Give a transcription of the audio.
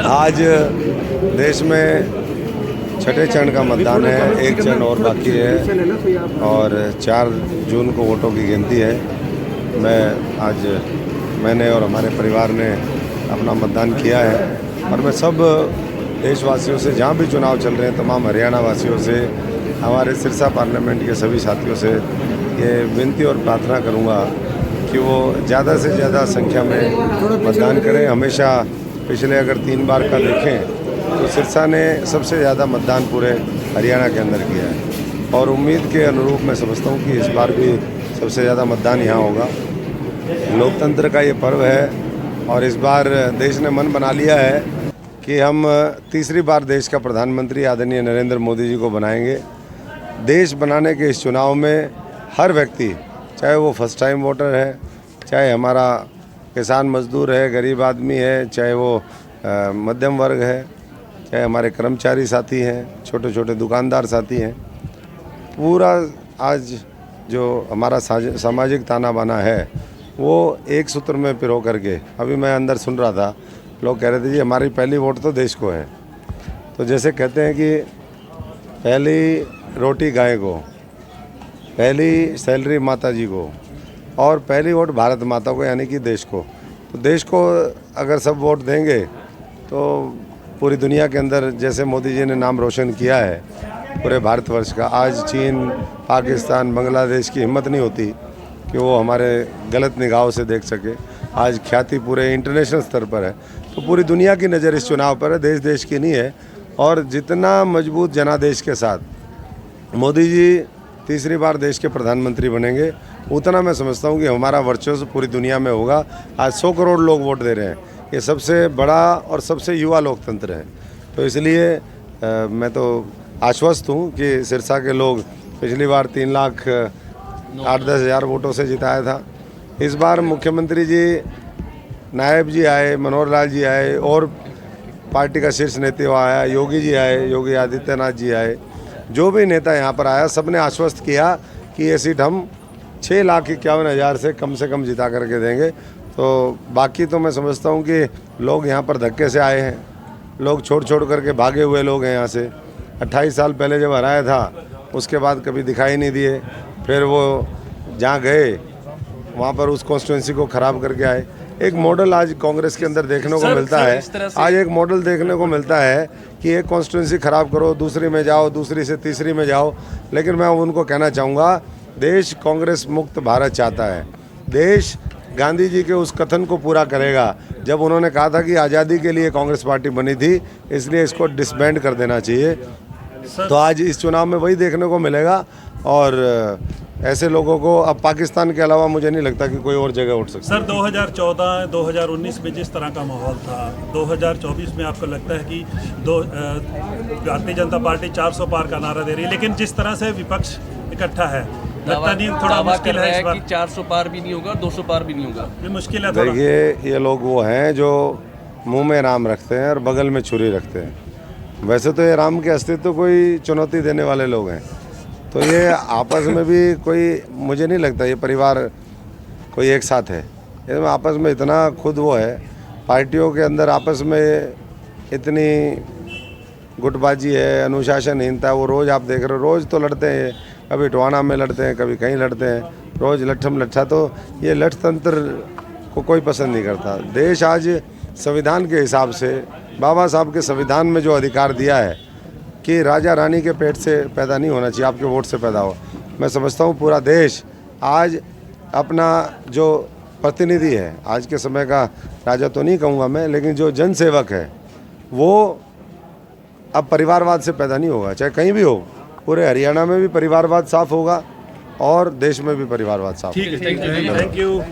आज देश में छठे चरण का मतदान है, एक चरण और बाकी है और 4 जून को वोटों की गिनती है। मैंने और हमारे परिवार ने अपना मतदान किया है और मैं सब देशवासियों से, जहाँ भी चुनाव चल रहे हैं, तमाम हरियाणा वासियों से, हमारे सिरसा पार्लियामेंट के सभी साथियों से ये विनती और प्रार्थना करूँगा कि वो ज़्यादा से ज़्यादा संख्या में मतदान करें। हमेशा पिछले अगर 3 बार का देखें तो सिरसा ने सबसे ज़्यादा मतदान पूरे हरियाणा के अंदर किया है और उम्मीद के अनुरूप मैं समझता हूँ कि इस बार भी सबसे ज़्यादा मतदान यहाँ होगा। लोकतंत्र का ये पर्व है और इस बार देश ने मन बना लिया है कि हम तीसरी बार देश का प्रधानमंत्री आदरणीय नरेंद्र मोदी जी को बनाएंगे। देश बनाने के इस चुनाव में हर व्यक्ति, चाहे वो फर्स्ट टाइम वोटर है, चाहे हमारा किसान मजदूर है, गरीब आदमी है, चाहे वो मध्यम वर्ग है, चाहे हमारे कर्मचारी साथी हैं, छोटे छोटे दुकानदार साथी हैं, पूरा आज जो हमारा सामाजिक ताना बाना है वो एक सूत्र में पिरो करके, अभी मैं अंदर सुन रहा था, लोग कह रहे थे जी हमारी पहली वोट तो देश को है। तो जैसे कहते हैं कि पहली रोटी गाय को, पहली सैलरी माता जी को और पहली वोट भारत माता को, यानी कि देश को। तो देश को अगर सब वोट देंगे तो पूरी दुनिया के अंदर, जैसे मोदी जी ने नाम रोशन किया है पूरे भारतवर्ष का, आज चीन, पाकिस्तान, बांग्लादेश की हिम्मत नहीं होती कि वो हमारे गलत निगाहों से देख सके। आज ख्याति पूरे इंटरनेशनल स्तर पर है, तो पूरी दुनिया की नज़र इस चुनाव पर है, देश देश की नहीं है। और जितना मजबूत जनादेश के साथ मोदी जी तीसरी बार देश के प्रधानमंत्री बनेंगे, उतना मैं समझता हूँ कि हमारा वर्चस्व पूरी दुनिया में होगा। आज 100 करोड़ लोग वोट दे रहे हैं, ये सबसे बड़ा और सबसे युवा लोकतंत्र है। तो इसलिए मैं तो आश्वस्त हूँ कि सिरसा के लोग पिछली बार 3,08,10 हज़ार वोटों से जिताया था। इस बार मुख्यमंत्री जी, नायब जी आए, मनोहर लाल जी आए और पार्टी का शीर्ष नेतृत्व आया, योगी जी आए, योगी आदित्यनाथ जी आए, जो भी नेता यहाँ पर आया, सबने आश्वस्त किया कि ये सीट हम 6,51,000 से कम जिता करके देंगे। तो बाकी तो मैं समझता हूँ कि लोग यहाँ पर धक्के से आए हैं, लोग छोड़ करके भागे हुए लोग हैं यहाँ से। 28 साल पहले जब हराया था उसके बाद कभी दिखाई नहीं दिए, फिर वो जहाँ गए वहाँ पर उस कॉन्स्टिट्यूंसी को ख़राब करके आए। एक मॉडल आज कांग्रेस के अंदर देखने को मिलता है, आज एक मॉडल देखने को मिलता है कि एक कॉन्स्टिट्यूंसी ख़राब करो, दूसरी में जाओ, दूसरी से तीसरी में जाओ। लेकिन मैं उनको कहना चाहूँगा, देश कांग्रेस मुक्त भारत चाहता है। देश गांधी जी के उस कथन को पूरा करेगा जब उन्होंने कहा था कि आज़ादी के लिए कांग्रेस पार्टी बनी थी, इसलिए इसको डिसबैंड कर देना चाहिए। तो आज इस चुनाव में वही देखने को मिलेगा और ऐसे लोगों को अब पाकिस्तान के अलावा मुझे नहीं लगता कि कोई और जगह उठ सकता। सर 2014, 2019 में जिस तरह का माहौल था, 2024 में आपको लगता है कि भारतीय जनता पार्टी 400 पार का नारा दे रही है, लेकिन जिस तरह से विपक्ष इकट्ठा है, लगता नहीं थोड़ा मुश्किल है इस बार? 400 पार भी नहीं होगा, 200 पार भी नहीं होगा, ये मुश्किल है थोड़ा। देखिए, ये लोग वो हैं जो मुंह में राम रखते हैं और बगल में छुरी रखते हैं। वैसे तो ये राम के अस्तित्व कोई चुनौती देने वाले लोग हैं, तो ये आपस में भी कोई, मुझे नहीं लगता ये परिवार कोई एक साथ है। ये आपस में इतना खुद वो है, पार्टियों के अंदर आपस में इतनी गुटबाजी है, अनुशासनहीनता। वो रोज़ आप देख रहे हो, रोज़ तो लड़ते हैं, कभी टोहाना में लड़ते हैं, कभी कहीं लड़ते हैं, रोज़ लट्ठम लट्ठा। तो ये लठतंत्र को कोई पसंद नहीं करता। देश आज संविधान के हिसाब से, बाबा साहब के संविधान में जो अधिकार दिया है कि राजा रानी के पेट से पैदा नहीं होना चाहिए, आपके वोट से पैदा हो। मैं समझता हूँ पूरा देश आज अपना जो प्रतिनिधि है, आज के समय का राजा तो नहीं कहूँगा मैं, लेकिन जो जनसेवक है वो अब परिवारवाद से पैदा नहीं होगा, चाहे कहीं भी हो। पूरे हरियाणा में भी परिवारवाद साफ होगा और देश में भी परिवारवाद साफ। ठीक है, थैंक यू।